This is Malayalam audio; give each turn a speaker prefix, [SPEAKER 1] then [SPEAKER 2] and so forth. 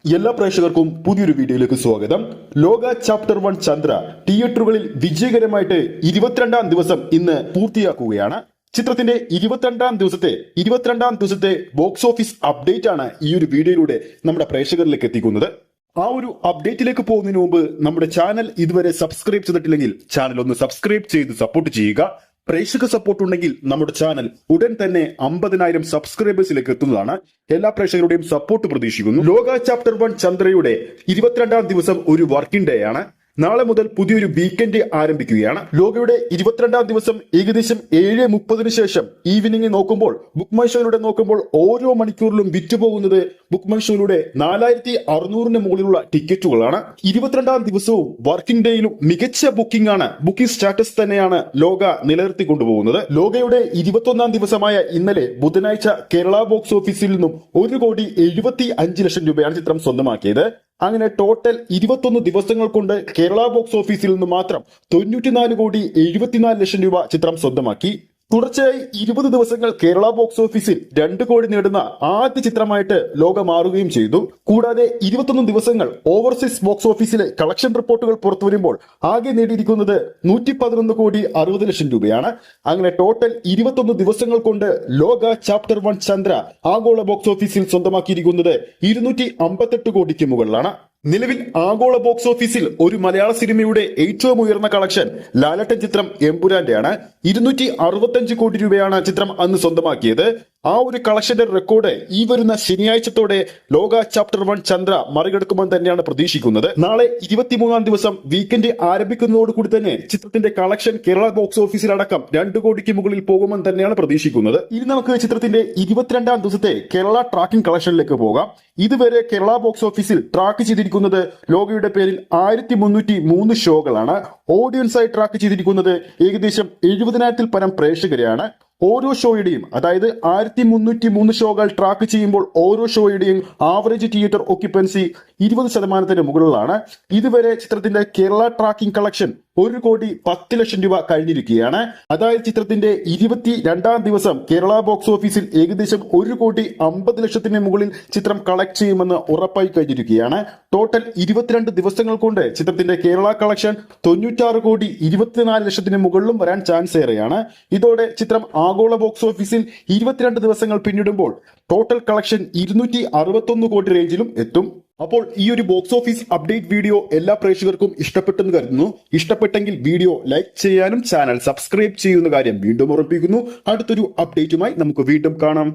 [SPEAKER 1] എല്ലാ പ്രേക്ഷകർക്കും പുതിയൊരു വീഡിയോയിലേക്ക് സ്വാഗതം. ലോക ചാപ്റ്റർ 1 ചന്ദ്ര തിയേറ്ററുകളിൽ വിജയകരമായിട്ട് 22-ാം ദിവസം ഇന്ന് പൂർത്തിയാക്കുകയാണ്. ചിത്രത്തിന്റെ 22-ാം ദിവസത്തെ ബോക്സ് ഓഫീസ് അപ്ഡേറ്റ് ആണ് ഈ ഒരു വീഡിയോയിലൂടെ നമ്മുടെ പ്രേക്ഷകരിലേക്ക് എത്തിക്കുന്നത്. ആ ഒരു അപ്ഡേറ്റിലേക്ക് പോകുന്നതിന് മുമ്പ് നമ്മുടെ ചാനൽ ഇതുവരെ സബ്സ്ക്രൈബ് ചെയ്തിട്ടില്ലെങ്കിൽ ചാനൽ ഒന്ന് സബ്സ്ക്രൈബ് ചെയ്ത് സപ്പോർട്ട് ചെയ്യുക. പ്രേക്ഷക സപ്പോർട്ട് ഉണ്ടെങ്കിൽ നമ്മുടെ ചാനൽ ഉടൻ തന്നെ 50,000 സബ്സ്ക്രൈബേഴ്സിലേക്ക് എത്തുന്നതാണ്. എല്ലാ പ്രേക്ഷകരുടെയും സപ്പോർട്ട് പ്രതീക്ഷിക്കുന്നു. ലോക ചാപ്റ്റർ 1 ചന്ദ്രയുടെ 22-ാം ദിവസം ഒരു വർക്കിംഗ് ഡേ ആണ്. നാളെ മുതൽ പുതിയൊരു വീക്കെൻഡ് ആരംഭിക്കുകയാണ്. ലോകയുടെ 22-ാം ദിവസം ഏകദേശം 7:30 ശേഷം ഈവനിങ് നോക്കുമ്പോൾ ബുക്ക് മൈ ഷോയിലൂടെ നോക്കുമ്പോൾ ഓരോ മണിക്കൂറിലും വിറ്റുപോകുന്നത് ബുക്ക് മൈ ഷോയിലൂടെ 4,600-ന് മുകളിലുള്ള ടിക്കറ്റുകളാണ്. 22-ാം ദിവസവും വർക്കിംഗ് ഡേയിലും മികച്ച ബുക്കിംഗ് ആണ്. ബുക്കിംഗ് സ്റ്റാറ്റസ് തന്നെയാണ് ലോക നിലനിർത്തിക്കൊണ്ടുപോകുന്നത്. ലോകയുടെ 21-ാം ദിവസമായ ഇന്നലെ ബുധനാഴ്ച കേരള ബോക്സ് ഓഫീസിൽ നിന്നും 1,75,00,000 രൂപയാണ് ചിത്രം സ്വന്തമാക്കിയത്. അങ്ങനെ ടോട്ടൽ 21 ദിവസങ്ങൾ കൊണ്ട് കേരള ബോക്സ് ഓഫീസിൽ നിന്ന് മാത്രം 94,74,00,000 രൂപ ചിത്രം സ്വന്തമാക്കി. തുടർച്ചയായി 20 ദിവസങ്ങൾ കേരള ബോക്സ് ഓഫീസിൽ 2 കോടി നേടുന്ന ആദ്യ ചിത്രമായിട്ട് ലോക മാറുകയും ചെയ്തു. കൂടാതെ 21 ദിവസങ്ങൾ ഓവർസീസ് ബോക്സ് ഓഫീസിലെ കളക്ഷൻ റിപ്പോർട്ടുകൾ പുറത്തു വരുമ്പോൾ ആകെ നേടിയിരിക്കുന്നത് 111,60,00,000 രൂപയാണ്. അങ്ങനെ ടോട്ടൽ 21 ദിവസങ്ങൾ കൊണ്ട് ലോക ചാപ്റ്റർ 1 ചന്ദ്ര ആഗോള ബോക്സ് ഓഫീസിൽ സ്വന്തമാക്കിയിരിക്കുന്നത് 258 കോടിക്ക് മുകളിലാണ്. നിലവിൽ ആഗോള ബോക്സ് ഓഫീസിൽ ഒരു മലയാള സിനിമയുടെ ഏറ്റവും ഉയർന്ന കളക്ഷൻ ലാലേട്ടൻ ചിത്രം എമ്പുരാന്റെയാണ്. 265 കോടി രൂപയാണ് ചിത്രം അന്ന് സ്വന്തമാക്കിയത്. ആ ഒരു കളക്ഷന്റെ റെക്കോർഡ് ഈ വരുന്ന ശനിയാഴ്ചത്തോടെ ലോക ചാപ്റ്റർ 1 ചന്ദ്ര മറികടക്കുമെന്ന് തന്നെയാണ് പ്രതീക്ഷിക്കുന്നത്. നാളെ 23-ാം ദിവസം വീക്കെൻഡ് ആരംഭിക്കുന്നതോടുകൂടി തന്നെ ചിത്രത്തിന്റെ കളക്ഷൻ കേരള ബോക്സ് ഓഫീസിലടക്കം 2 കോടിക്ക് മുകളിൽ പോകുമെന്ന് തന്നെയാണ് പ്രതീക്ഷിക്കുന്നത്. ഇനി നമുക്ക് ചിത്രത്തിന്റെ 22-ാം ദിവസത്തെ കേരള ട്രാക്കിംഗ് കളക്ഷനിലേക്ക് പോകാം. ഇതുവരെ കേരള ബോക്സ് ഓഫീസിൽ ട്രാക്ക് ചെയ്തിരിക്കുന്നത് ലോകയുടെ പേരിൽ 1,303 ഷോകളാണ്. ഓഡിയൻസായി ട്രാക്ക് ചെയ്തിരിക്കുന്നത് ഏകദേശം 70,000-ൽ പരം പ്രേക്ഷകരെയാണ്. ഓരോ ഷോയുടെയും അതായത് 1,303 ഷോകൾ ട്രാക്ക് ചെയ്യുമ്പോൾ ഓരോ ഷോയുടെയും ആവറേജ് തിയേറ്റർ ഓക്യുപ്പൻസി 20% മുകളിലാണ്. ഇതുവരെ ചിത്രത്തിന്റെ കേരള ട്രാക്കിംഗ് കളക്ഷൻ 1,10,00,000 രൂപ കഴിഞ്ഞിരിക്കുകയാണ്. അതായത് ചിത്രത്തിന്റെ 22-ാം ദിവസം കേരള ബോക്സ് ഓഫീസിൽ ഏകദേശം 1,50,00,000-ന് മുകളിൽ ചിത്രം കളക്ട് ചെയ്യുമെന്ന് ഉറപ്പായി കഴിഞ്ഞിരിക്കുകയാണ്. ടോട്ടൽ 22 ദിവസങ്ങൾ കൊണ്ട് ചിത്രത്തിന്റെ കേരള കളക്ഷൻ 96,24,00,000-ന് മുകളിലും വരാൻ ചാൻസ് ഏറെയാണ്. ഇതോടെ ചിത്രം ആഗോള ബോക്സ് ഓഫീസിൽ 22 ദിവസങ്ങൾ പിന്നിടുമ്പോൾ ടോട്ടൽ കളക്ഷൻ 261 കോടി റേഞ്ചിലും എത്തും. അപ്പോൾ ഈ ഒരു ബോക്സ് ഓഫീസ് അപ്ഡേറ്റ് വീഡിയോ എല്ലാ പ്രേക്ഷകർക്കും ഇഷ്ടപ്പെട്ടെന്ന് കരുതുന്നു. ഇഷ്ടപ്പെട്ടെങ്കിൽ വീഡിയോ ലൈക്ക് ചെയ്യാനും ചാനൽ സബ്സ്ക്രൈബ് ചെയ്യുന്ന കാര്യം വീണ്ടും ഓർമ്മിപ്പിക്കുന്നു. അടുത്തൊരു അപ്ഡേറ്റുമായി നമുക്ക് വീണ്ടും കാണാം.